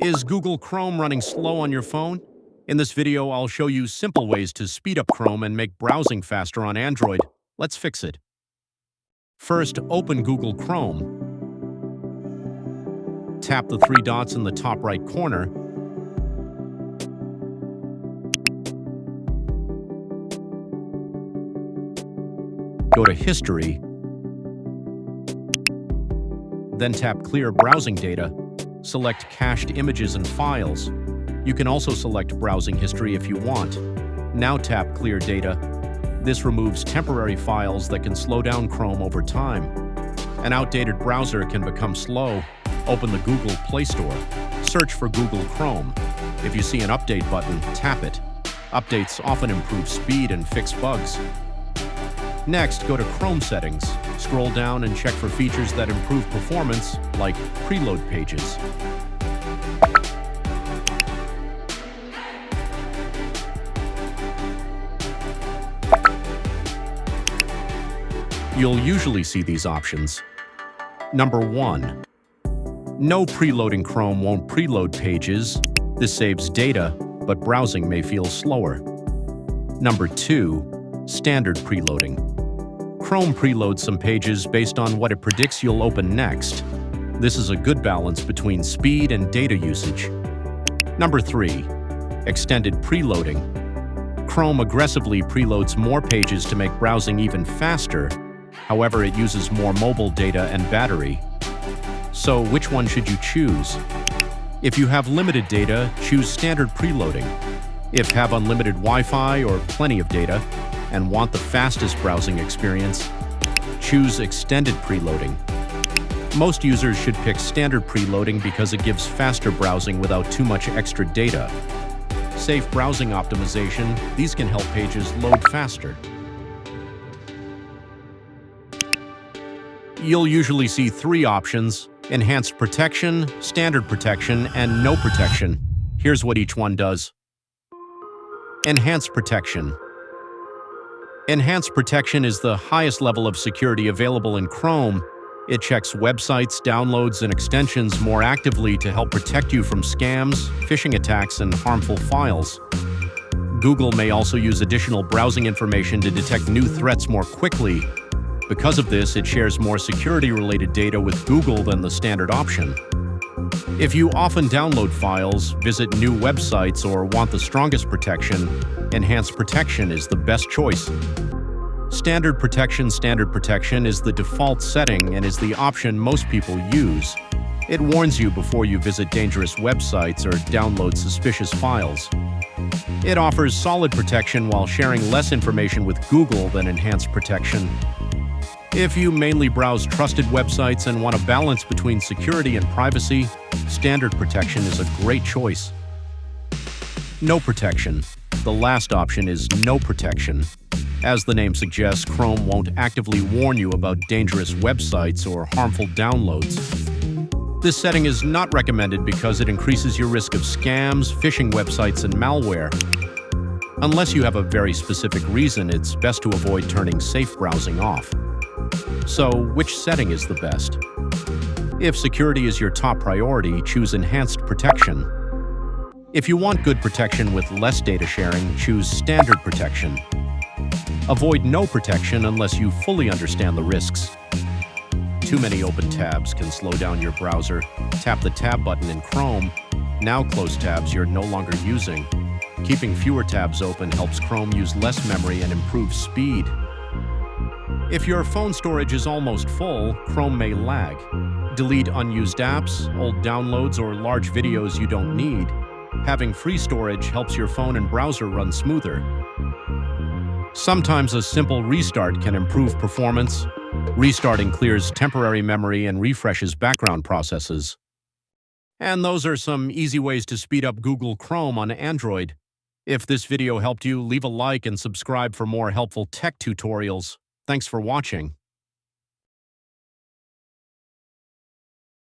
Is Google Chrome running slow on your phone? In this video, I'll show you simple ways to speed up Chrome and make browsing faster on Android. Let's fix it. First, open Google Chrome. Tap the three dots in the top right corner. Go to History. Then tap Clear Browsing Data. Select Cached Images and Files. You can also select Browsing History if you want. Now tap Clear Data. This removes temporary files that can slow down Chrome over time. An outdated browser can become slow. Open the Google Play Store. Search for Google Chrome. If you see an update button, tap it. Updates often improve speed and fix bugs. Next, go to Chrome Settings. Scroll down and check for features that improve performance, like preload pages. You'll usually see these options. Number 1. No preloading. Chrome won't preload pages. This saves data, but browsing may feel slower. Number 2. Standard preloading. Chrome preloads some pages based on what it predicts you'll open next. This is a good balance between speed and data usage. Number 3. Extended preloading. Chrome aggressively preloads more pages to make browsing even faster. However, it uses more mobile data and battery. So, which one should you choose? If you have limited data, choose standard preloading. If have unlimited Wi-Fi or plenty of data, and want the fastest browsing experience, choose extended preloading. Most users should pick standard preloading because it gives faster browsing without too much extra data. Safe browsing optimization, these can help pages load faster. You'll usually see 3 options: enhanced protection, standard protection, and no protection. Here's what each one does. Enhanced protection. Enhanced protection is the highest level of security available in Chrome. It checks websites, downloads, and extensions more actively to help protect you from scams, phishing attacks, and harmful files. Google may also use additional browsing information to detect new threats more quickly. Because of this, it shares more security-related data with Google than the standard option. If you often download files, visit new websites, or want the strongest protection, enhanced protection is the best choice. Standard protection is the default setting and is the option most people use. It warns you before you visit dangerous websites or download suspicious files. It offers solid protection while sharing less information with Google than enhanced protection. If you mainly browse trusted websites and want a balance between security and privacy, standard protection is a great choice. No protection. The last option is no protection. As the name suggests, Chrome won't actively warn you about dangerous websites or harmful downloads. This setting is not recommended because it increases your risk of scams, phishing websites, and malware. Unless you have a very specific reason, it's best to avoid turning safe browsing off. So, which setting is the best? If security is your top priority, choose enhanced protection. If you want good protection with less data sharing, choose standard protection. Avoid no protection unless you fully understand the risks. Too many open tabs can slow down your browser. Tap the tab button in Chrome. Now close tabs you're no longer using. Keeping fewer tabs open helps Chrome use less memory and improve speed. If your phone storage is almost full, Chrome may lag. Delete unused apps, old downloads, or large videos you don't need. Having free storage helps your phone and browser run smoother. Sometimes a simple restart can improve performance. Restarting clears temporary memory and refreshes background processes. And those are some easy ways to speed up Google Chrome on Android. If this video helped you, leave a like and subscribe for more helpful tech tutorials. Thanks for watching.